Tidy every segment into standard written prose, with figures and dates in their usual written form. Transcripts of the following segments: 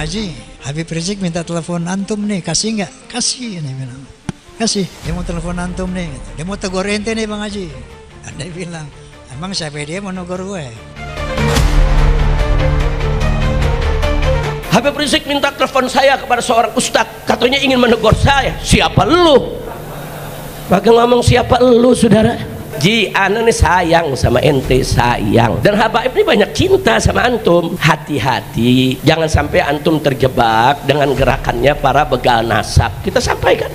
Haji, Habib Rizik minta telepon antum nih, kasih nggak? Kasih, nih bilang. Kasih, dia mau telepon antum nih, gitu. Dia mau tegur ente nih Bang Haji. Dan dia bilang, emang siapa dia mau negur gue? Habib Rizik minta telepon saya kepada seorang ustadz, katanya ingin menegur saya. Siapa lu? Pakai ngomong siapa lu, saudara? Ji, ana nih sayang sama ente, sayang. Dan habaib ini banyak cinta sama antum. Hati-hati, jangan sampai antum terjebak dengan gerakannya para begal nasab. Kita sampaikan.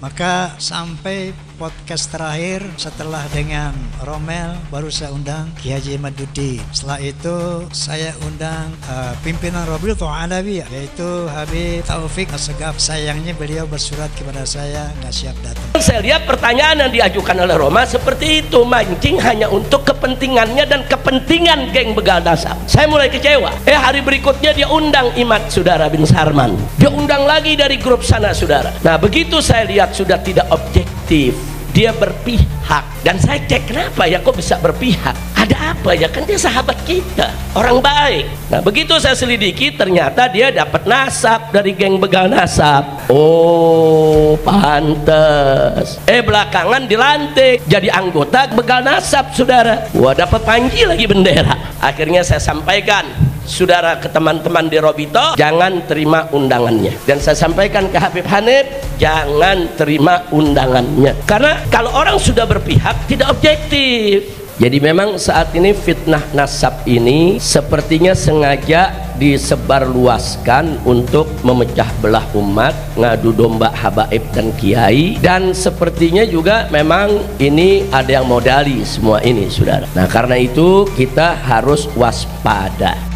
Maka sampai podcast terakhir setelah dengan Romel baru saya undang Kiai Haji Madudi. Setelah itu saya undang pimpinan Rabiul Alawi, yaitu Habib Taufik Assegaf. Sayangnya beliau bersurat kepada saya nggak siap datang. Saya lihat pertanyaan yang diajukan oleh Roma seperti itu, mancing hanya untuk kepentingannya dan kepentingan geng begal nasab. Saya mulai kecewa. Hari berikutnya dia undang Imad Saudara bin Sarman, dia undang lagi dari grup sana saudara. Nah begitu saya lihat sudah tidak objektif, dia berpihak. Dan saya cek kenapa ya kok bisa berpihak, ada apa ya, kan dia sahabat kita, orang baik. Nah begitu saya selidiki ternyata dia dapat nasab dari geng begal nasab. Oh pantes, belakangan dilantik jadi anggota begal nasab saudara. Wah dapat panji lagi bendera. Akhirnya saya sampaikan saudara ke teman-teman di Robito, jangan terima undangannya. Dan saya sampaikan ke Habib Hanif, jangan terima undangannya. Karena kalau orang sudah berpihak tidak objektif. Jadi memang saat ini fitnah nasab ini sepertinya sengaja disebarluaskan untuk memecah belah umat, ngadu domba habaib dan kiai. Dan sepertinya juga memang ini ada yang modali semua ini saudara. Nah karena itu kita harus waspada.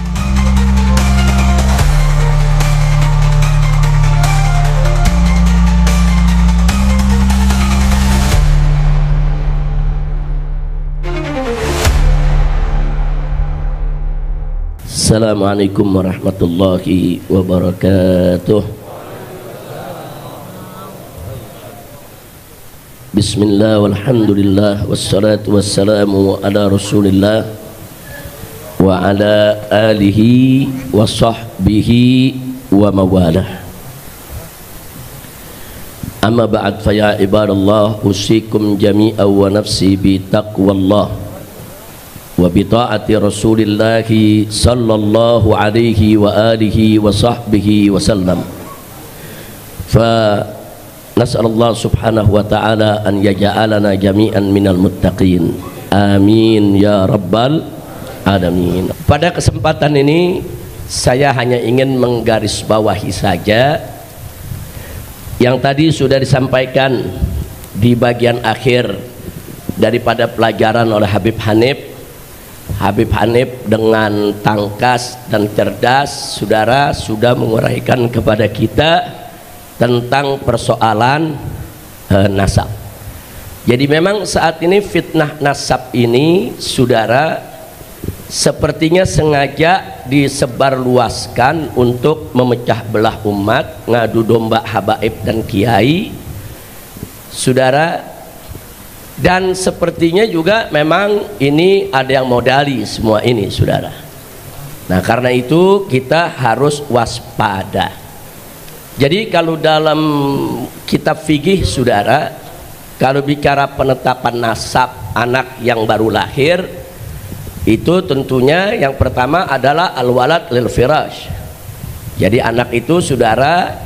Assalamualaikum warahmatullahi wabarakatuh. Bismillah walhamdulillah wassalatu wassalamu ala rasulillah wa ala alihi wa sahbihi wa mawalah. Amma ba'd, fa ya ibadallah, usikum jami'an wa nafsi bi taqwallah wa bi ta'ati rasulillahi sallallahu alaihi wa alihi wa sahbihi wa sallam. Fa nas'alullah subhanahu wa ta'ala an yaja'alana jami'an minal muttaqin, amin ya rabbal alamin. Pada kesempatan ini saya hanya ingin menggarisbawahi saja yang tadi sudah disampaikan di bagian akhir daripada pelajaran oleh Habib Hanif. Habib Hanif dengan tangkas dan cerdas saudara sudah menguraikan kepada kita tentang persoalan nasab. Jadi memang saat ini fitnah nasab ini saudara sepertinya sengaja disebarluaskan untuk memecah belah umat, ngadu domba habaib dan kiai saudara. Dan sepertinya juga memang ini ada yang modali semua ini saudara. Nah karena itu kita harus waspada. Jadi kalau dalam kitab fikih saudara, kalau bicara penetapan nasab anak yang baru lahir, itu tentunya yang pertama adalah al-walad lil firash. Jadi anak itu saudara,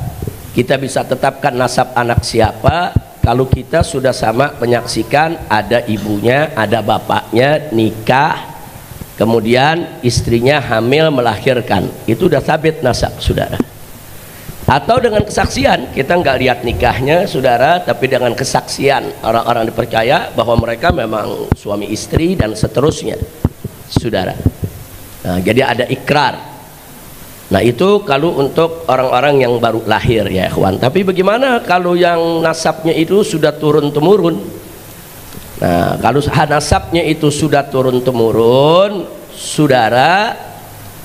kita bisa tetapkan nasab anak siapa kalau kita sudah sama menyaksikan ada ibunya, ada bapaknya, nikah, kemudian istrinya hamil melahirkan, itu sudah sabit nasab saudara. Atau dengan kesaksian, kita nggak lihat nikahnya saudara, tapi dengan kesaksian orang-orang dipercaya bahwa mereka memang suami istri dan seterusnya saudara. Nah, jadi ada ikrar. Nah itu kalau untuk orang-orang yang baru lahir ya ikhwan. Tapi bagaimana kalau yang nasabnya itu sudah turun temurun? Nah kalau nasabnya itu sudah turun temurun saudara,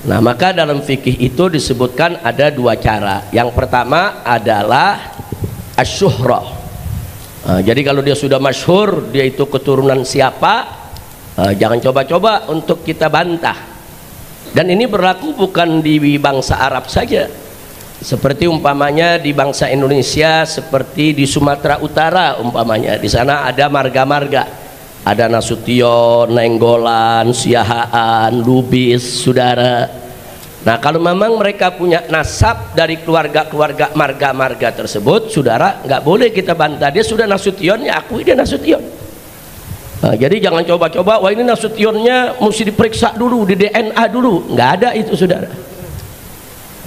nah maka dalam fikih itu disebutkan ada dua cara. Yang pertama adalah asyuhrah. Nah, jadi kalau dia sudah masyhur, dia itu keturunan siapa, jangan coba-coba untuk kita bantah. Dan ini berlaku bukan di bangsa Arab saja, Seperti umpamanya di bangsa Indonesia, seperti di Sumatera Utara umpamanya, di sana ada marga-marga, ada Nasution, Nenggolan, Siahaan, Lubis, saudara. Nah, kalau memang mereka punya nasab dari keluarga-keluarga marga-marga tersebut, saudara, nggak boleh kita bantah. Dia sudah Nasution, ya akui dia Nasution. Nah, jadi jangan coba-coba, wah ini Nasutionnya mesti diperiksa dulu, di DNA dulu. Nggak ada itu, saudara.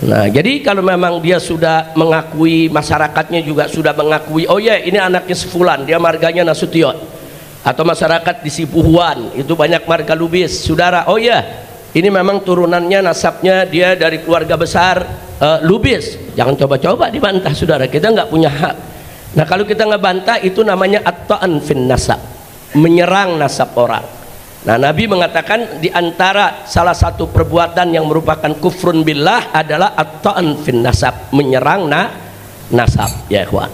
Nah, jadi kalau memang dia sudah mengakui, masyarakatnya juga sudah mengakui, oh ya ini anaknya sefulan, dia marganya Nasution. Atau masyarakat di Sipuhuan, itu banyak marga Lubis, saudara, oh ya ini memang turunannya, nasabnya dia dari keluarga besar Lubis. Jangan coba-coba dibantah, saudara, kita nggak punya hak. Nah, kalau kita ngebantah itu namanya at-ta'an fin nasab, menyerang nasab orang. Nah, Nabi mengatakan di antara salah satu perbuatan yang merupakan kufrun billah adalah at-ta'an fin nasab, menyerang nasab, ya ikhwan.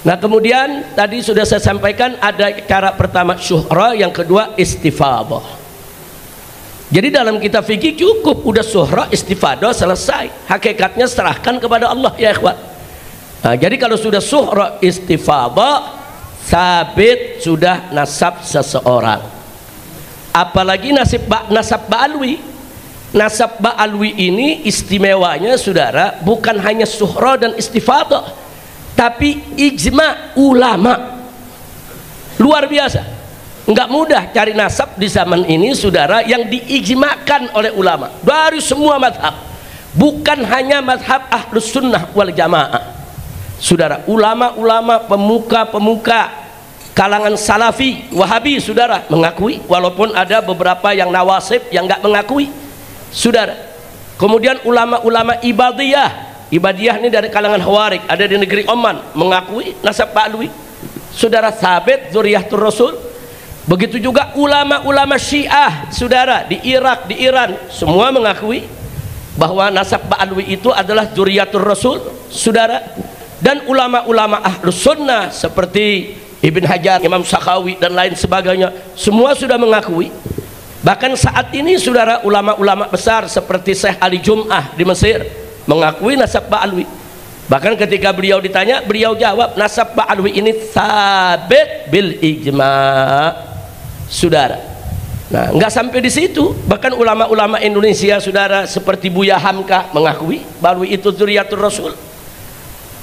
Nah, kemudian tadi sudah saya sampaikan ada cara pertama syuhra, yang kedua istifadah. Jadi dalam kitab fikih cukup udah syuhra, istifadah, selesai. Hakikatnya serahkan kepada Allah, ya ikhwan. Nah, jadi kalau sudah syuhra, istifadah, sabit sudah nasab seseorang. Apalagi nasab ba'alwi. Nasab ba'alwi ini istimewanya, saudara, bukan hanya syuhra dan istifadah, tapi ijma ulama. Luar biasa. Enggak mudah cari nasab di zaman ini, saudara, yang diijmakan oleh ulama dari semua mazhab, bukan hanya mazhab Ahlus Sunnah wal Jamaah, saudara. Ulama-ulama, pemuka-pemuka kalangan Salafi, Wahabi, saudara, mengakui, walaupun ada beberapa yang nawasib yang nggak mengakui, saudara. Kemudian ulama-ulama Ibadiyah ini dari kalangan Khawarij, ada di negeri Oman, mengakui nasab ba'alwi, saudara, sabit dzurriyyatur Rasul. Begitu juga ulama-ulama Syiah, saudara, di Irak, di Iran, semua mengakui bahwa nasab ba'alwi itu adalah dzurriyyatur Rasul, saudara. Dan ulama-ulama Ahlus Sunnah seperti Ibn Hajar, Imam Sakhawi dan lain sebagainya, semua sudah mengakui. Bahkan saat ini, saudara, ulama-ulama besar seperti Syekh Ali Jum'ah di Mesir mengakui nasab ba'alwi. Bahkan ketika beliau ditanya, beliau jawab, nasab ba'alwi ini sabit bil ijma', saudara. Nah, nggak sampai di situ, bahkan ulama-ulama Indonesia, saudara, seperti Buya Hamka mengakui ba'alwi itu dzurriyyatur Rasul.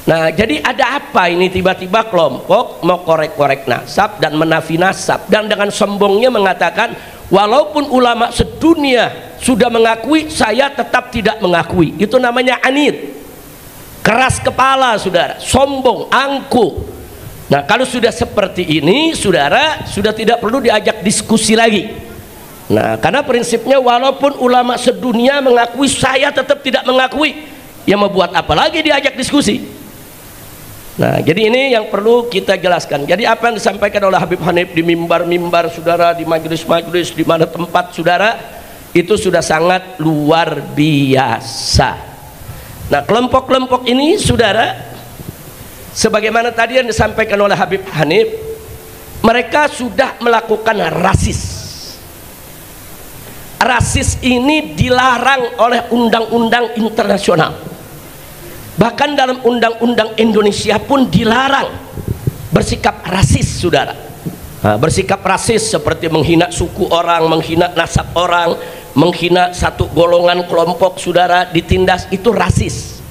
Nah, jadi ada apa ini tiba-tiba kelompok mau korek-korek nasab dan menafi nasab, dan dengan sombongnya mengatakan walaupun ulama sedunia sudah mengakui, saya tetap tidak mengakui. Itu namanya anid, keras kepala, saudara, sombong, angkuh. Nah, kalau sudah seperti ini, saudara, sudah tidak perlu diajak diskusi lagi. Nah, karena prinsipnya walaupun ulama sedunia mengakui, saya tetap tidak mengakui, ya mau buat apa lagi diajak diskusi. Nah, jadi ini yang perlu kita jelaskan. Jadi apa yang disampaikan oleh Habib Hanif di mimbar-mimbar, saudara, di majelis-majelis, di mana tempat, saudara, itu sudah sangat luar biasa. Nah, kelompok-kelompok ini, saudara, sebagaimana tadi yang disampaikan oleh Habib Hanif, mereka sudah melakukan rasis. Rasis ini dilarang oleh undang-undang internasional. Bahkan dalam undang-undang Indonesia pun dilarang bersikap rasis, saudara. Nah, bersikap rasis seperti menghina suku orang, menghina nasab orang, menghina satu golongan kelompok, saudara, ditindas, itu rasis.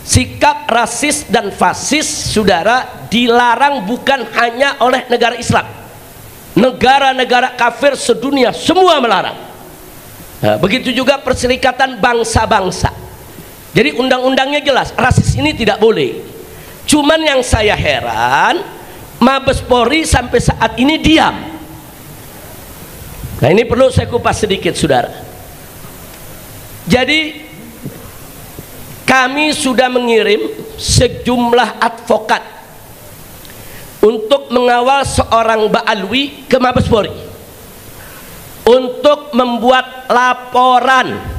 Sikap rasis dan fasis, saudara, dilarang bukan hanya oleh negara Islam. Negara-negara kafir sedunia semua melarang. Nah, begitu juga Perserikatan Bangsa-Bangsa. Jadi undang-undangnya jelas, rasis ini tidak boleh. Cuman yang saya heran, Mabes Polri sampai saat ini diam. Nah, ini perlu saya kupas sedikit, saudara. Jadi kami sudah mengirim sejumlah advokat untuk mengawal seorang ba'alwi ke Mabes Polri untuk membuat laporan.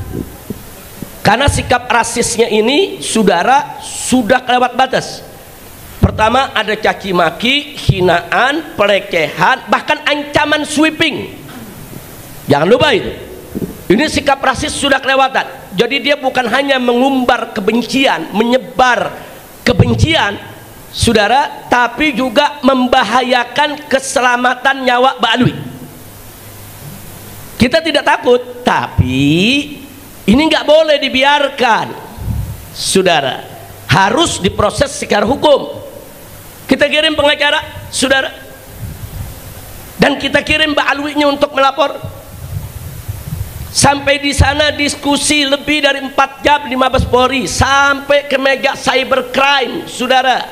Karena sikap rasisnya ini, saudara, sudah kelewat batas. Pertama ada caci maki, hinaan, pelecehan, bahkan ancaman sweeping. Jangan lupa itu. Ini sikap rasis sudah kelewatan. Jadi dia bukan hanya mengumbar kebencian, menyebar kebencian, saudara, tapi juga membahayakan keselamatan nyawa Mbak Alwi. Kita tidak takut, tapi ini nggak boleh dibiarkan, saudara. Harus diproses secara hukum. Kita kirim pengacara, saudara, dan kita kirim Mbak Alwinya untuk melapor. Sampai di sana diskusi lebih dari 4 jam di Mabes Polri, sampai ke meja cybercrime, saudara.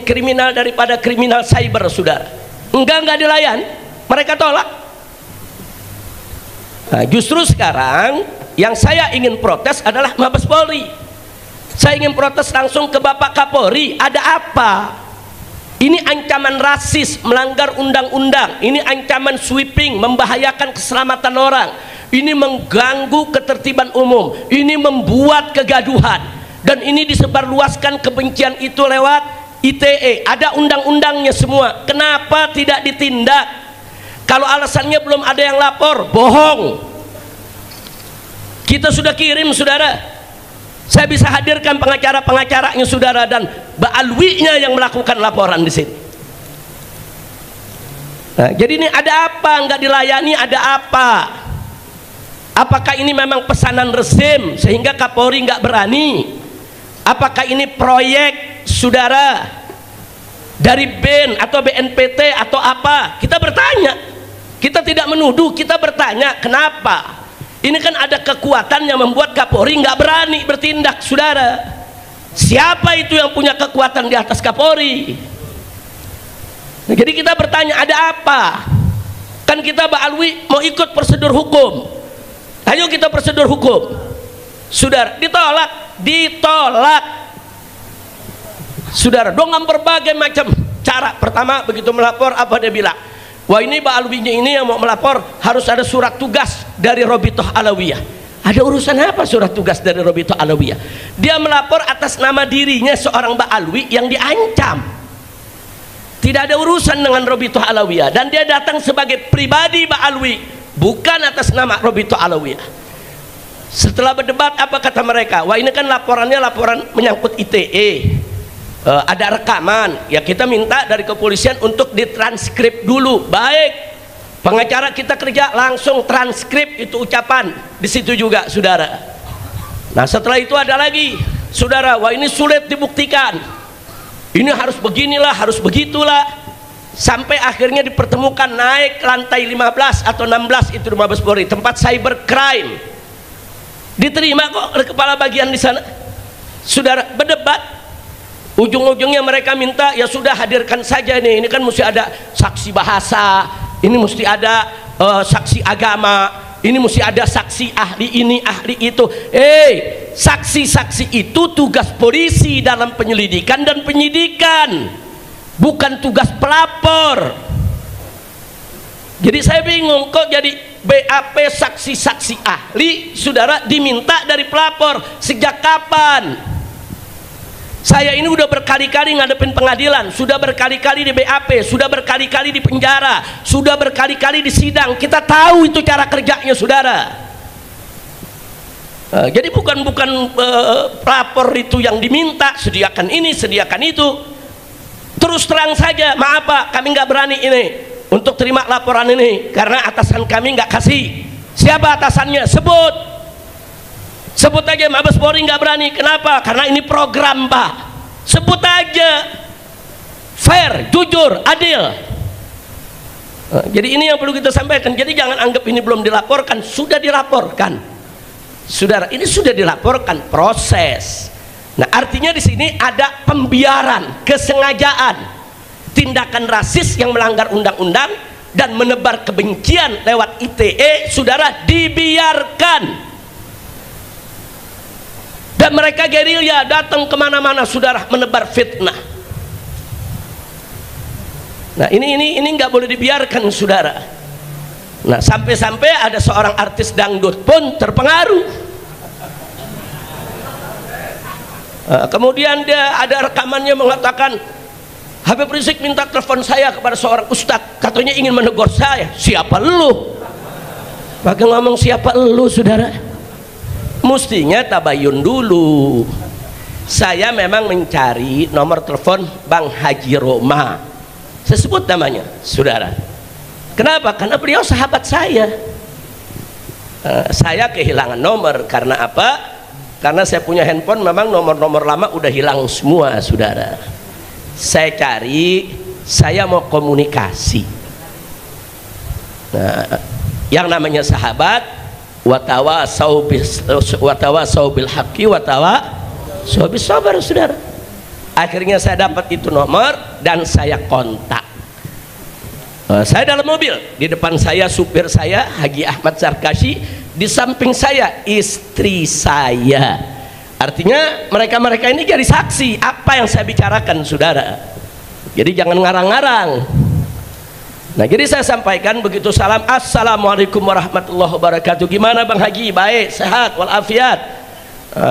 Kriminal daripada kriminal cyber, saudara. Enggak dilayan, mereka tolak. Nah, justru sekarang yang saya ingin protes adalah Mabes Polri. Saya ingin protes langsung ke Bapak Kapolri. Ada apa? Ini ancaman rasis, melanggar undang-undang. Ini ancaman sweeping, membahayakan keselamatan orang. Ini mengganggu ketertiban umum. Ini membuat kegaduhan. Dan ini disebarluaskan kebencian itu lewat ITE. Ada undang-undangnya semua. Kenapa tidak ditindak? Kalau alasannya belum ada yang lapor, bohong. Kita sudah kirim, saudara. Saya bisa hadirkan pengacara-pengacaranya, saudara, dan Mbak Alwinya yang melakukan laporan di sini. Nah, jadi ini ada apa? Nggak dilayani, ada apa? Apakah ini memang pesanan rezim sehingga Kapolri nggak berani? Apakah ini proyek, saudara, dari BEN atau BNPT atau apa? Kita bertanya. Kita tidak menuduh, kita bertanya kenapa? Ini kan ada kekuatan yang membuat Kapolri nggak berani bertindak, saudara. Siapa itu yang punya kekuatan di atas Kapolri? Nah, jadi kita bertanya, ada apa? Kan kita Mbak Alwi mau ikut prosedur hukum. Ayo kita prosedur hukum. Saudara, ditolak. Saudara, dengan berbagai macam cara. Pertama, begitu melapor, apa dia bilang? Wah, ini Mbak Alwinya ini yang mau melapor harus ada surat tugas dari Robitoh Alawiyah. Ada urusan apa surat tugas dari Robitoh Alawiyah? Dia melapor atas nama dirinya, seorang Mbak Alwi yang diancam. Tidak ada urusan dengan Robitoh Alawiyah. Dan dia datang sebagai pribadi Mbak Alwi, bukan atas nama Robitoh Alawiyah. Setelah berdebat, apa kata mereka? Wah, ini kan laporannya laporan menyangkut ITE. Ada rekaman, ya kita minta dari kepolisian untuk ditranskrip dulu. Baik, pengacara kita kerja langsung transkrip itu ucapan di situ juga, saudara. Nah, setelah itu ada lagi, saudara, wah ini sulit dibuktikan, ini harus beginilah, harus begitulah, sampai akhirnya dipertemukan naik ke lantai 15 atau 16 itu di Mabes Polri, tempat cybercrime. Diterima kok oleh kepala bagian di sana, saudara. Berdebat, ujung-ujungnya mereka minta, ya sudah hadirkan saja ini kan mesti ada saksi bahasa, ini mesti ada saksi agama, ini mesti ada saksi ahli ini ahli itu. Saksi-saksi itu tugas polisi dalam penyelidikan dan penyidikan, bukan tugas pelapor. Jadi saya bingung, kok jadi BAP saksi-saksi ahli, saudara, diminta dari pelapor. Sejak kapan? Saya ini udah berkali-kali ngadepin pengadilan, sudah berkali-kali di BAP, sudah berkali-kali di penjara, sudah berkali-kali di sidang. Kita tahu itu cara kerjanya, saudara. Jadi bukan pelapor itu yang diminta, sediakan ini, sediakan itu. Terus terang saja, maaf Pak, kami nggak berani ini untuk terima laporan ini karena atasan kami nggak kasih. Siapa atasannya? Sebut aja. Mabes Polri nggak berani. Kenapa? Karena ini program, Pak. Sebut aja. Fair, jujur, adil. Jadi ini yang perlu kita sampaikan. Jadi jangan anggap ini belum dilaporkan. Sudah dilaporkan, saudara. Ini sudah dilaporkan, proses. Nah, artinya di sini ada pembiaran, kesengajaan, tindakan rasis yang melanggar undang-undang dan menebar kebencian lewat ITE, saudara, dibiarkan. Dan mereka gerilya datang kemana-mana, saudara, menebar fitnah. Nah, ini nggak boleh dibiarkan, saudara. Nah, sampai-sampai ada seorang artis dangdut pun terpengaruh. Kemudian dia ada rekamannya mengatakan, Habib Rizik minta telepon saya kepada seorang ustadz, katanya ingin menegur saya. Siapa lu? Pakai ngomong siapa elu, saudara? Mestinya tabayun dulu. Saya memang mencari nomor telepon Bang Haji Roma. Saya sebut namanya, saudara. Kenapa? Karena beliau sahabat saya. Saya kehilangan nomor karena apa? Karena saya punya handphone, memang nomor-nomor lama udah hilang semua, saudara. Saya cari, saya mau komunikasi. Nah, yang namanya sahabat, watawasau bil haqqi watawasau bis sabar, saudara. Akhirnya saya dapat itu nomor dan saya kontak. Saya dalam mobil, di depan saya supir saya Haji Ahmad Zarkashi, di samping saya istri saya. Artinya mereka-mereka ini jadi saksi apa yang saya bicarakan, saudara. Jadi jangan ngarang-ngarang. Nah, jadi saya sampaikan begitu salam, assalamualaikum warahmatullahi wabarakatuh. Gimana Bang Haji? Baik, sehat walafiat.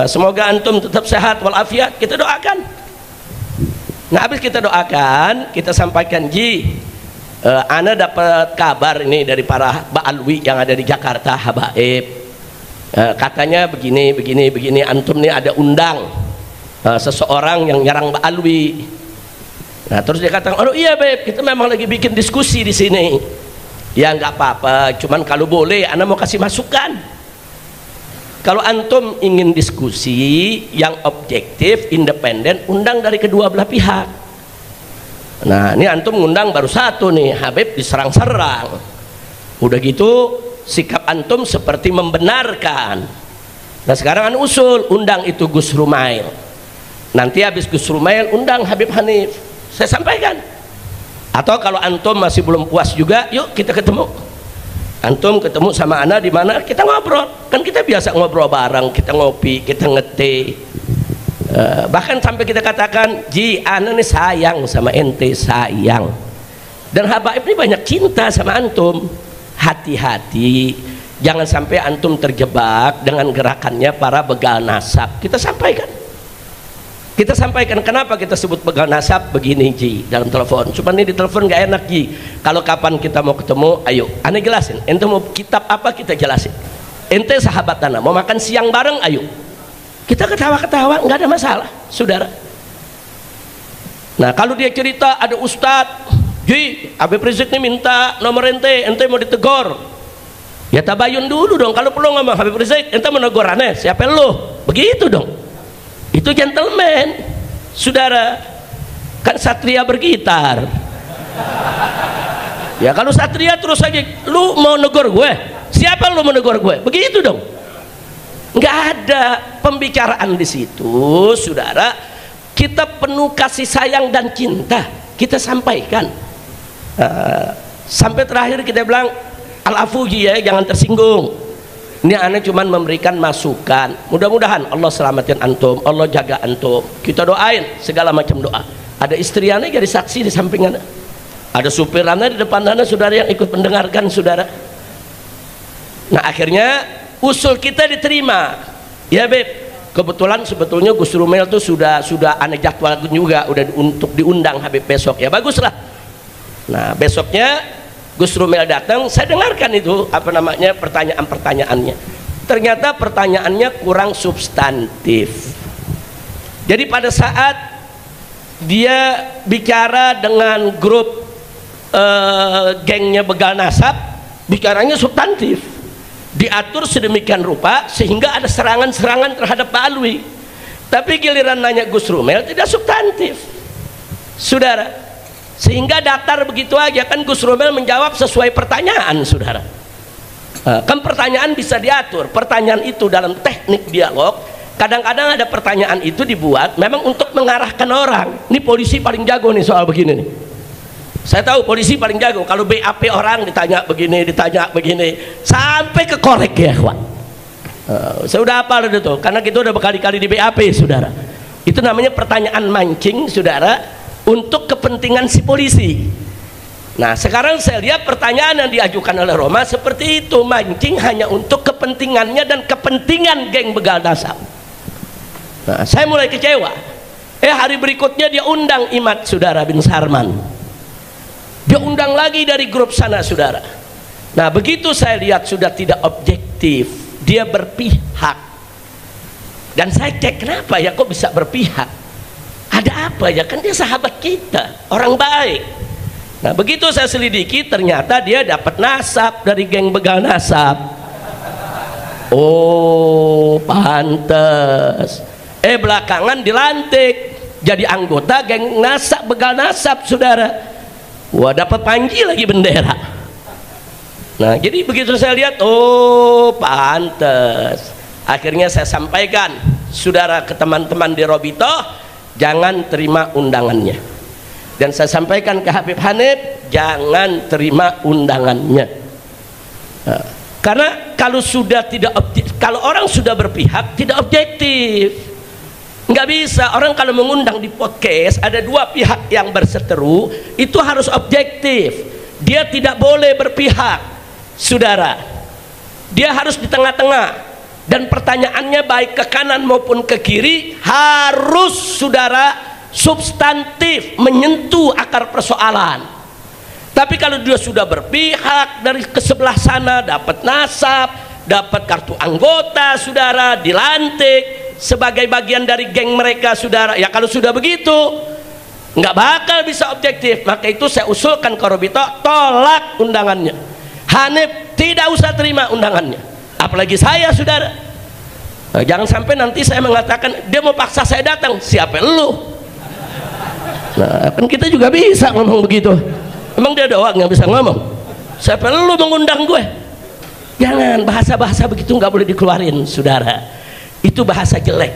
Semoga antum tetap sehat walafiat. Kita doakan. Nah, habis kita doakan, kita sampaikan, Ji, ana dapat kabar ini dari para ba'alwi yang ada di Jakarta, habaib. Katanya begini, antum nih ada undang seseorang yang nyerang ba'alwi. Nah, terus dia katakan, oh iya Beb, kita memang lagi bikin diskusi di sini. Ya nggak apa-apa, cuman kalau boleh, ana mau kasih masukan. Kalau antum ingin diskusi yang objektif, independen, undang dari kedua belah pihak. Nah, ini antum ngundang baru satu nih, Habib diserang-serang. Udah gitu, sikap antum seperti membenarkan. Nah, sekarang usul, undang itu Gus Rumail. Nanti habis Gus Rumail, undang Habib Hanif. Saya sampaikan. Atau kalau antum masih belum puas juga, yuk kita ketemu. Antum ketemu sama ana di mana, kita ngobrol. Kan kita biasa ngobrol bareng, kita ngopi, kita ngeteh. Bahkan sampai kita katakan, Ji, ana nih sayang sama ente, sayang. Dan habaib ini banyak cinta sama antum. Hati-hati, jangan sampai antum terjebak dengan gerakannya para begal nasab. Kita sampaikan. Kita sampaikan kenapa kita sebut begal nasab begini, Ji, dalam telepon. Cuma ini di telepon gak enak, Ji. Kalau kapan kita mau ketemu, ayo, ana jelasin. Ente mau kitab apa, kita jelasin. Ente sahabat ana, mau makan siang bareng, ayo. Kita ketawa-ketawa, nggak ada masalah, saudara. Nah, kalau dia cerita ada ustadz, Ji, Habib Rizik ini minta nomor ente mau ditegur. Ya tabayun dulu dong. Kalau perlu ngomong Habib Rizik, ente mau negur aneh, siapa lu? Begitu dong. Itu gentleman, saudara. Kan satria bergitar. Ya kalau satria terus aja, lu mau negur gue? Siapa lu mau negur gue? Begitu dong. Nggak ada pembicaraan di situ, saudara. Kita penuh kasih sayang dan cinta, kita sampaikan. Sampai terakhir kita bilang, al-afuji ya, jangan tersinggung. Ini aneh cuman memberikan masukan. Mudah-mudahan Allah selamatin antum, Allah jaga antum. Kita doain segala macam doa. Ada istri aneh jadi saksi di samping aneh. Ada supir aneh di depan aneh, saudara, yang ikut mendengarkan, saudara. Nah, akhirnya usul kita diterima. Ya Beb, kebetulan sebetulnya Gus Rumail tuh sudah aneh jadwal juga, udah untuk diundang Habib besok. Ya baguslah. Nah, besoknya Gus Rumail datang, saya dengarkan itu pertanyaan-pertanyaannya. Ternyata pertanyaannya kurang substantif. Jadi pada saat dia bicara dengan grup gengnya begal nasab, bicaranya substantif. Diatur sedemikian rupa sehingga ada serangan-serangan terhadap Pak Alwi. Tapi giliran nanya Gus Rumail tidak substantif, saudara. Sehingga datar begitu aja. Kan Gus Rumail menjawab sesuai pertanyaan, saudara. Kan pertanyaan bisa diatur. Pertanyaan itu dalam teknik dialog, kadang-kadang ada pertanyaan itu dibuat memang untuk mengarahkan orang. Ini polisi paling jago nih soal begini nih. Saya tahu polisi paling jago. Kalau BAP orang ditanya begini, sampai ke korek ya, kawan. Saya udah hafal itu, karena kita udah berkali-kali di BAP, saudara. Itu namanya pertanyaan mancing, saudara, untuk kepentingan si polisi. Nah, sekarang saya lihat pertanyaan yang diajukan oleh Roma seperti itu, mancing hanya untuk kepentingannya dan kepentingan geng begal nasab. Nah, saya mulai kecewa. Hari berikutnya dia undang Imad, saudara, bin Sarman. Dia undang lagi dari grup sana, saudara. Nah, begitu saya lihat sudah tidak objektif, dia berpihak. Dan saya cek, kenapa ya kok bisa berpihak? Ada apa ya? Kan dia sahabat kita, orang baik. Nah, begitu saya selidiki, ternyata dia dapat nasab dari geng begal nasab. Oh, pantes. Belakangan dilantik jadi anggota geng nasab begal nasab, saudara. Wah, dapat panji lagi bendera. Nah, jadi begitu saya lihat, oh pantes. Akhirnya saya sampaikan, saudara, ke teman-teman di Robito, jangan terima undangannya. Dan saya sampaikan ke Habib Hanif, jangan terima undangannya. Nah, karena kalau sudah tidak objektif, kalau orang sudah berpihak tidak objektif. Nggak bisa, orang kalau mengundang di podcast ada dua pihak yang berseteru, itu harus objektif. Dia tidak boleh berpihak, saudara. Dia harus di tengah-tengah. Dan pertanyaannya baik ke kanan maupun ke kiri harus, saudara, substantif, menyentuh akar persoalan. Tapi kalau dia sudah berpihak dari ke sebelah sana, dapat nasab, dapat kartu anggota, saudara, dilantik sebagai bagian dari geng mereka, saudara, ya kalau sudah begitu nggak bakal bisa objektif. Maka itu saya usulkan ke Robito, tolak undangannya. Hanif tidak usah terima undangannya, apalagi saya, saudara. Nah, jangan sampai nanti saya mengatakan dia mau paksa saya datang. Siapa lu? Nah, kan kita juga bisa ngomong begitu. Emang dia doang yang bisa ngomong? Siapa lu mengundang gue? Jangan, bahasa-bahasa begitu nggak boleh dikeluarin, saudara. Itu bahasa jelek.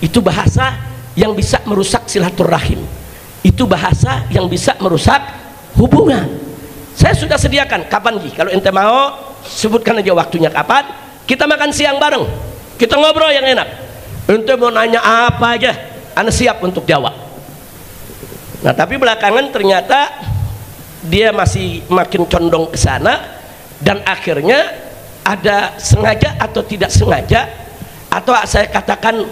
Itu bahasa yang bisa merusak silaturahim. Itu bahasa yang bisa merusak hubungan. Saya sudah sediakan, kapan Ji? Kalau ente mau, sebutkan aja waktunya kapan. Kita makan siang bareng, kita ngobrol yang enak. Ente mau nanya apa aja, Anda siap untuk jawab. Nah, tapi belakangan ternyata dia masih makin condong ke sana. Dan akhirnya ada sengaja atau tidak sengaja, atau saya katakan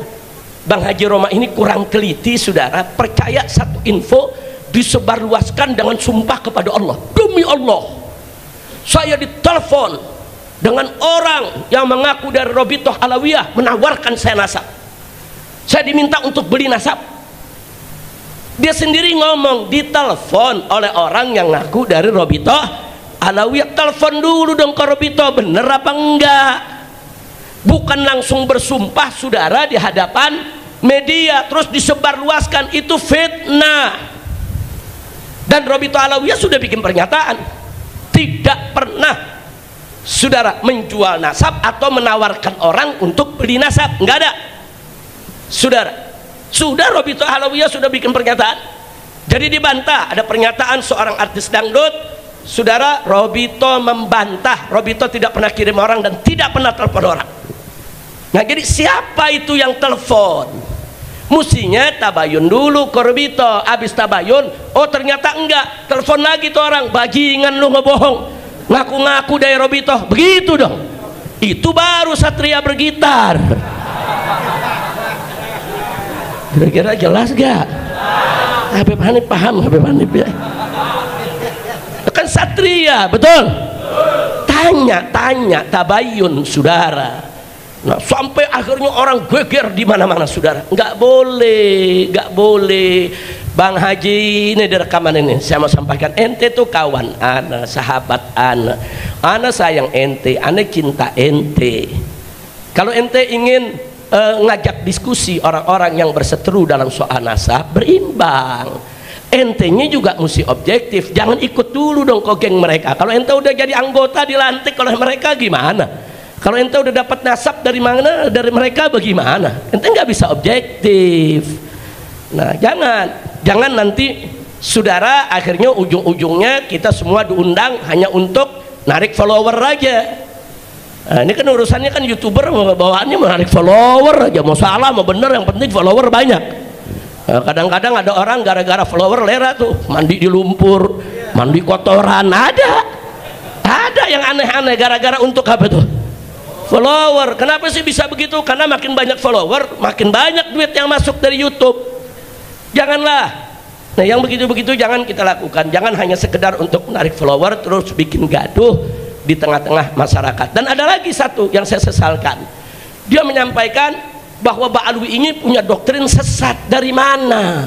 Bang Haji Roma ini kurang teliti, saudara, percaya satu info disebarluaskan dengan sumpah kepada Allah. Demi Allah, saya ditelepon dengan orang yang mengaku dari Robitoh Alawiyah menawarkan saya nasab. Saya diminta untuk beli nasab. Dia sendiri ngomong, ditelepon oleh orang yang ngaku dari Robitoh Alawiyah. Telepon dulu dong ke Robitoh, bener apa enggak? Bukan langsung bersumpah, saudara, di hadapan media terus disebarluaskan. Itu fitnah. Dan Robitoh Alawiyah sudah bikin pernyataan, tidak pernah, saudara, menjual nasab atau menawarkan orang untuk beli nasab. Enggak ada, saudara. Sudah Robitoh Alawiyah sudah bikin pernyataan. Jadi dibantah. Ada pernyataan seorang artis dangdut, saudara, Robitoh membantah. Robitoh tidak pernah kirim orang dan tidak pernah telepon orang. Nah, jadi siapa itu yang telepon? Mestinya tabayun dulu ke Robitoh. Habis tabayun, oh ternyata enggak, telepon lagi tuh orang, bajingan lu ngebohong, ngaku-ngaku dari Robitoh. Begitu dong. Itu baru satria bergitar. Kira-kira jelas gak? Habib Hanif paham, Habib Hanif ya? Kan satria, betul? Tanya tabayun, saudara. Nah, sampai akhirnya orang geger di mana-mana, saudara. Nggak boleh. Bang Haji, ini di rekaman ini saya mau sampaikan, ente tuh kawan ana, sahabat ana sayang ente, ana cinta ente. Kalau ente ingin ngajak diskusi orang-orang yang berseteru dalam soal nasab, berimbang. Entenya juga mesti objektif, jangan ikut dulu dong ke geng mereka. Kalau ente udah jadi anggota dilantik oleh mereka gimana? Kalau ente udah dapat nasab dari mana, dari mereka bagaimana? Ente nggak bisa objektif. Nah, jangan nanti, saudara, akhirnya ujung-ujungnya kita semua diundang hanya untuk narik follower aja. Nah, ini kan urusannya kan YouTuber bawaannya menarik follower aja, mau salah mau bener, yang penting follower banyak. Kadang-kadang ada orang gara-gara follower lera tuh, mandi di lumpur, mandi kotoran, ada yang aneh-aneh gara-gara untuk apa tuh? Follower. Kenapa sih bisa begitu? Karena makin banyak follower, makin banyak duit yang masuk dari YouTube. Janganlah. Nah, yang begitu-begitu jangan kita lakukan. Jangan hanya sekedar untuk menarik follower terus bikin gaduh, di tengah-tengah masyarakat. Dan ada lagi satu yang saya sesalkan, dia menyampaikan bahwa Mbak Alwi ini punya doktrin sesat. Dari mana?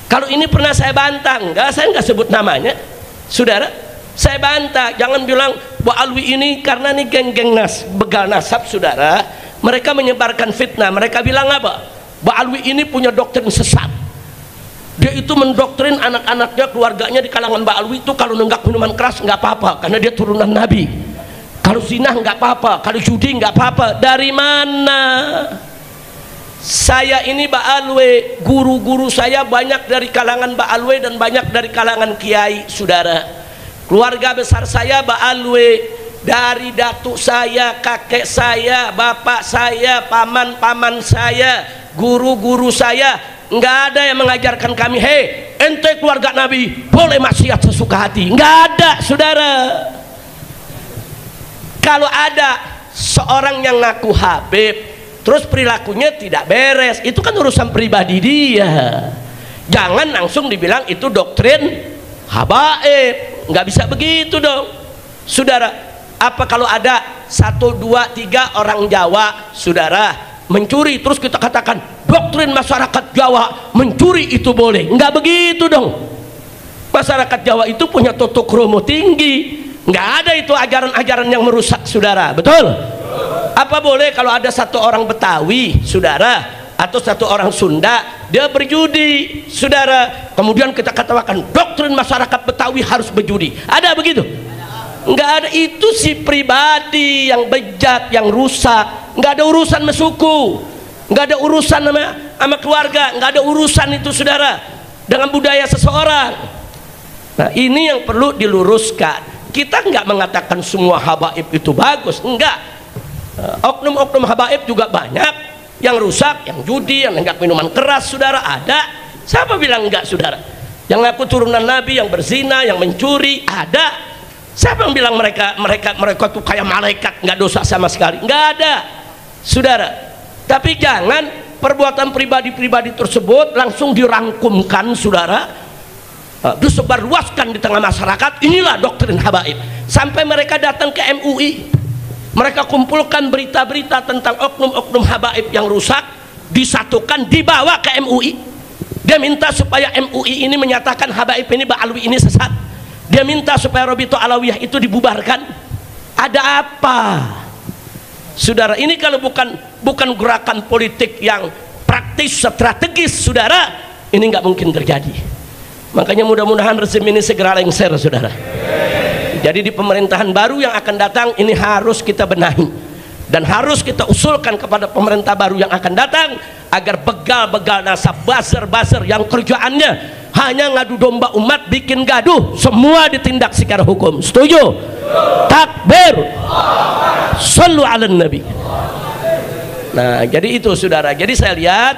Kalau ini pernah saya bantah, saya nggak sebut namanya, saudara. Saya bantah, jangan bilang Mbak Alwi ini karena ini geng-geng begal nasab, saudara. Mereka menyebarkan fitnah. Mereka bilang apa? Mbak Alwi ini punya doktrin sesat. Dia itu mendoktrin anak-anaknya, keluarganya di kalangan Mbak Alwi itu kalau nenggak minuman keras nggak apa-apa karena dia turunan Nabi. Kalau zina nggak apa-apa, kalau judi nggak apa-apa. Dari mana? Saya ini Mbak Alwi, guru-guru saya banyak dari kalangan Mbak Alwi dan banyak dari kalangan kiai, saudara. Keluarga besar saya Mbak Alwi, dari datuk saya, kakek saya, bapak saya, paman-paman saya, guru-guru saya, nggak ada yang mengajarkan kami, hei ente keluarga Nabi boleh maksiat sesuka hati. Nggak ada, saudara. Kalau ada seorang yang ngaku Habib terus perilakunya tidak beres, itu kan urusan pribadi dia. Jangan langsung dibilang itu doktrin habaib. Nggak bisa begitu dong, saudara. Apa kalau ada 1, 2, 3 orang Jawa, saudara, mencuri, terus kita katakan doktrin masyarakat Jawa mencuri itu boleh? Nggak begitu dong. Masyarakat Jawa itu punya tutuk kromo tinggi. Nggak ada itu ajaran-ajaran yang merusak, saudara. Betul? Apa boleh kalau ada satu orang Betawi, saudara, atau satu orang Sunda, dia berjudi, saudara, kemudian kita katakan doktrin masyarakat Betawi harus berjudi? Ada begitu? Nggak ada. Itu si pribadi yang bejat, yang rusak. Nggak ada urusan sama suku, nggak ada urusan sama keluarga, nggak ada urusan itu, saudara, dengan budaya seseorang. Nah, ini yang perlu diluruskan. Kita nggak mengatakan semua habaib itu bagus, enggak. Oknum-oknum habaib juga banyak yang rusak, yang judi, yang nenggak minuman keras, saudara, ada. Siapa bilang enggak, saudara? Yang ngaku turunan Nabi, yang berzina, yang mencuri, ada. Siapa yang bilang mereka tuh kayak malaikat, nggak dosa sama sekali? Nggak ada, saudara. Tapi jangan perbuatan pribadi-pribadi tersebut langsung dirangkumkan, saudara, disebarluaskan di tengah masyarakat. Inilah doktrin habaib. Sampai mereka datang ke MUI, mereka kumpulkan berita-berita tentang oknum-oknum habaib yang rusak, disatukan, dibawa ke MUI. Dia minta supaya MUI ini menyatakan habaib ini, Mbak Alwi ini sesat. Dia minta supaya Robito Alawiyah itu dibubarkan. Ada apa, saudara? Ini kalau bukan gerakan politik yang praktis, strategis, saudara, ini nggak mungkin terjadi. Makanya mudah-mudahan rezim ini segera lengser, saudara. Jadi di pemerintahan baru yang akan datang ini harus kita benahi dan harus kita usulkan kepada pemerintah baru yang akan datang agar begal-begal nasab, buzzer-buzzer yang kerjaannya hanya ngadu domba umat, bikin gaduh, semua ditindak secara hukum. Setuju? Takbir. Shallu ala nabi. Nah, jadi itu, saudara. Jadi saya lihat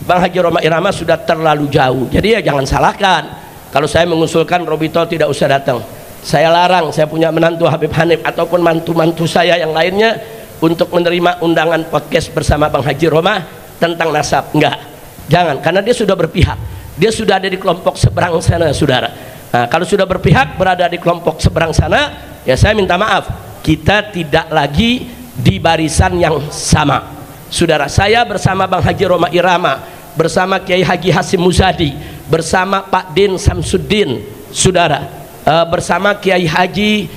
Bang Haji Roma Irama sudah terlalu jauh. Jadi ya jangan salahkan kalau saya mengusulkan Robito tidak usah datang. Saya larang, saya punya menantu Habib Hanif ataupun mantu-mantu saya yang lainnya untuk menerima undangan podcast bersama Bang Haji Roma tentang nasab. Enggak, jangan, karena dia sudah berpihak. Dia sudah ada di kelompok seberang sana, saudara. Nah, kalau sudah berpihak berada di kelompok seberang sana, ya saya minta maaf, kita tidak lagi di barisan yang sama, saudara. Saya bersama Bang Haji Roma Irama, bersama Kiai Haji Hasim Muzadi, bersama Pak Din Samsuddin, saudara, bersama Kiai Haji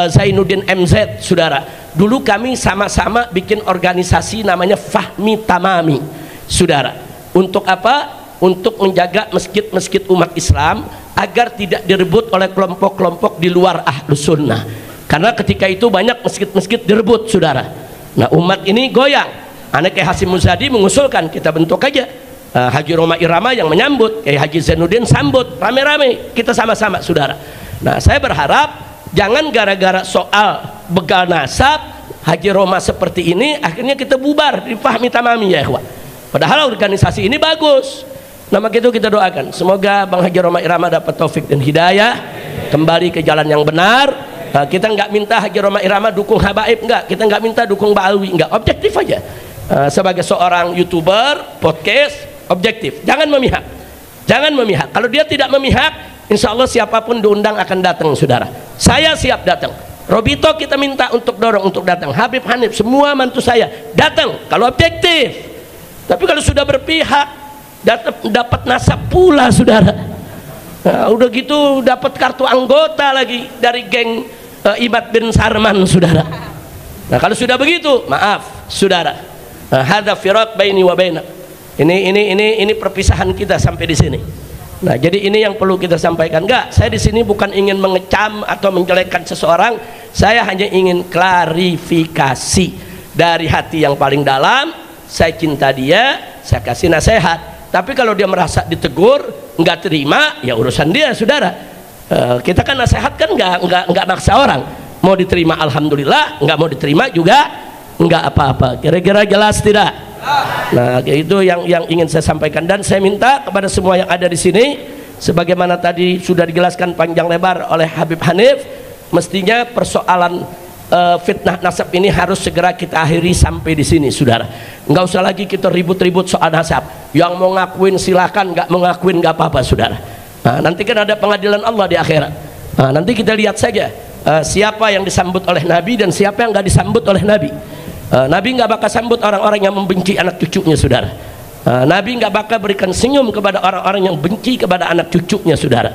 Zainuddin MZ, saudara. Dulu kami sama-sama bikin organisasi namanya Fahmi Tamami, saudara. Untuk apa? Untuk menjaga masjid-masjid umat Islam agar tidak direbut oleh kelompok-kelompok di luar Ahlus Sunnah. Karena ketika itu banyak masjid-masjid direbut, saudara. Nah, umat ini goyang. Anak Kiai Hasim Muzadi mengusulkan kita bentuk aja Haji Roma Irama yang menyambut, Kiai Haji Zainuddin sambut, rame-rame kita sama-sama, saudara. Nah, saya berharap jangan gara-gara soal begal nasab Haji Roma seperti ini akhirnya kita bubar di Fahmi Tamami, ya ikhwan. Padahal organisasi ini bagus. Nama itu kita doakan semoga Bang Haji Roma Irama dapat taufik dan hidayah, kembali ke jalan yang benar. Kita nggak minta Haji Roma Irama dukung habaib, enggak. Kita nggak minta dukung Mbak Alwi, enggak. Objektif aja. Sebagai seorang YouTuber, podcast, objektif. Jangan memihak. Jangan memihak. Kalau dia tidak memihak, insya Allah siapapun diundang akan datang, saudara. saya siap datang. Robito kita minta untuk dorong untuk datang. Habib Hanif, semua mantu saya datang kalau objektif. Tapi kalau sudah berpihak, dapat nasab pula saudara. Nah, udah gitu dapat kartu anggota lagi dari geng Imad bin Sarman saudara. Nah kalau sudah begitu, maaf saudara, hadza firaq baini wa bainak. Ini perpisahan kita sampai di sini. Nah, jadi ini yang perlu kita sampaikan. Enggak, saya di sini bukan ingin mengecam atau menjelekkan seseorang. Saya hanya ingin klarifikasi dari hati yang paling dalam. Saya cinta dia, saya kasih nasihat. Tapi kalau dia merasa ditegur, enggak terima, ya urusan dia, saudara. Kita kan nasihat kan enggak maksa orang. Mau diterima alhamdulillah, enggak mau diterima juga enggak apa-apa. Kira-kira jelas tidak? Nah, itu yang ingin saya sampaikan, dan saya minta kepada semua yang ada di sini, sebagaimana tadi sudah dijelaskan panjang lebar oleh Habib Hanif, mestinya persoalan fitnah nasab ini harus segera kita akhiri sampai di sini, saudara. Nggak usah lagi kita ribut-ribut soal nasab. Yang mau ngakuin silakan, nggak mau ngakuin nggak apa-apa, saudara. Nah, nanti kan ada pengadilan Allah di akhirat. Nah, nanti kita lihat saja siapa yang disambut oleh Nabi dan siapa yang nggak disambut oleh Nabi. Nabi nggak bakal sambut orang-orang yang membenci anak cucunya, saudara. Nabi nggak bakal berikan senyum kepada orang-orang yang benci kepada anak cucunya, saudara.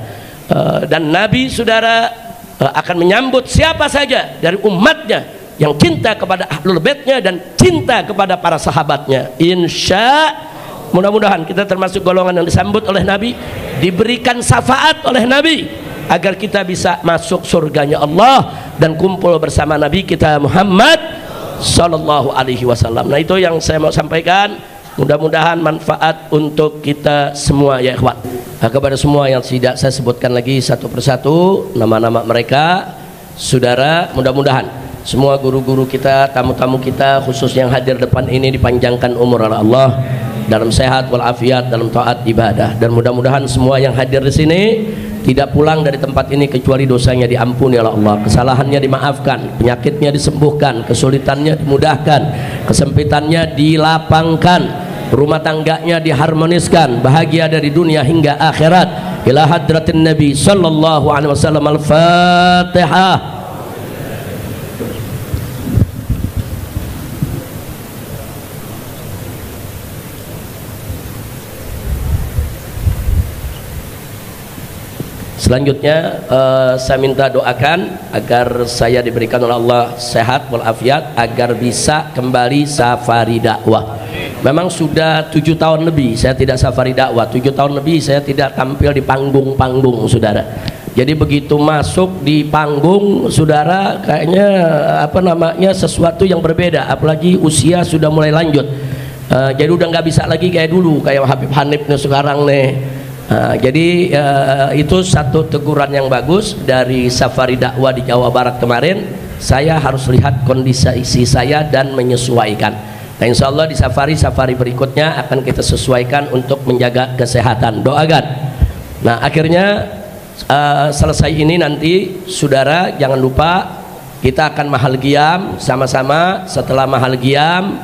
Dan Nabi, saudara, akan menyambut siapa saja dari umatnya yang cinta kepada ahlul baitnya dan cinta kepada para sahabatnya. Insya mudah-mudahan kita termasuk golongan yang disambut oleh Nabi, diberikan syafaat oleh Nabi, agar kita bisa masuk surganya Allah dan kumpul bersama Nabi kita Muhammad Sallallahu Alaihi Wasallam. Nah, itu yang saya mau sampaikan. Mudah-mudahan manfaat untuk kita semua ya ikhwan. Nah, kepada semua yang tidak saya sebutkan lagi satu persatu nama-nama mereka, saudara, mudah-mudahan semua guru-guru kita, tamu-tamu kita, khusus yang hadir depan ini, dipanjangkan umur oleh Allah dalam sehat walafiat, dalam taat ibadah, dan mudah-mudahan semua yang hadir di sini tidak pulang dari tempat ini kecuali dosanya diampuni oleh Allah, kesalahannya dimaafkan, penyakitnya disembuhkan, kesulitannya dimudahkan, kesempitannya dilapangkan, rumah tangganya diharmoniskan, bahagia dari dunia hingga akhirat. Ila hadratin Nabi sallallahu alaihi wasallam. Al-Fatihah. Selanjutnya saya minta doakan agar saya diberikan oleh Allah sehat walafiat, agar bisa kembali safari dakwah. Memang sudah 7 tahun lebih saya tidak safari dakwah, 7 tahun lebih saya tidak tampil di panggung-panggung, saudara. Jadi begitu masuk di panggung, saudara, kayaknya apa namanya, sesuatu yang berbeda, apalagi usia sudah mulai lanjut. Jadi udah nggak bisa lagi kayak dulu, kayak Habib Hanif nih sekarang nih. Jadi itu satu teguran yang bagus dari safari dakwah di Jawa Barat kemarin. Saya harus lihat kondisi saya dan menyesuaikan. Nah, insya Allah di safari berikutnya akan kita sesuaikan untuk menjaga kesehatan. Doakan. Nah, akhirnya selesai ini nanti, saudara, jangan lupa kita akan mahal qiyam sama-sama. Setelah mahal qiyam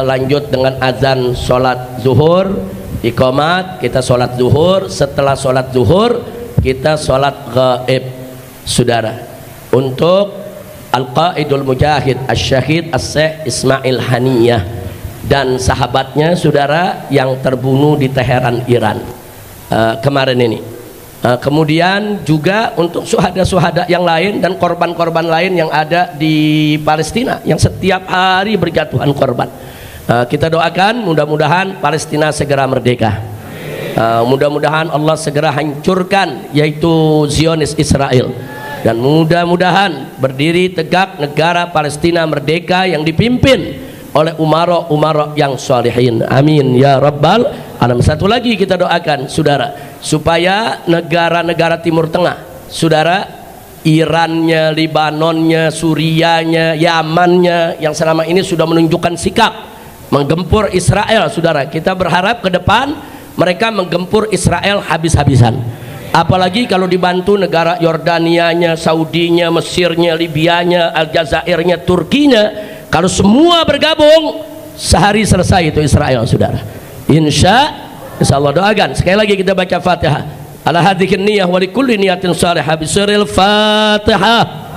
lanjut dengan azan sholat zuhur, iqamat, kita sholat zuhur. Setelah sholat zuhur kita sholat gaib, saudara, untuk Al-Qaidul Mujahid Asy-Syahid As-Syekh Ismail Haniyah dan sahabatnya, saudara, yang terbunuh di Teheran, Iran kemarin ini. Kemudian juga untuk suhada-suhada yang lain dan korban-korban lain yang ada di Palestina yang setiap hari berjatuhan korban. Kita doakan mudah-mudahan Palestina segera merdeka. Mudah-mudahan Allah segera hancurkan yaitu Zionis Israel, dan mudah-mudahan berdiri tegak negara Palestina merdeka yang dipimpin oleh umara yang salihin. Amin ya rabbal alamin. Satu lagi kita doakan, saudara, supaya negara-negara Timur Tengah, saudara, Irannya, Libanonnya, Surianya, Yamannya, yang selama ini sudah menunjukkan sikap menggempur Israel, saudara, kita berharap ke depan mereka menggempur Israel habis-habisan. Apalagi kalau dibantu negara Yordanianya, Saudinya, Mesirnya, Libyanya, Aljazairnya, Turkinya, kalau semua bergabung sehari selesai itu Israel, saudara. Insya Allah. Doakan sekali lagi, kita baca Fatihah. ala hadhihi niyah wa likulli niyatin salihah bisiril Fatihah.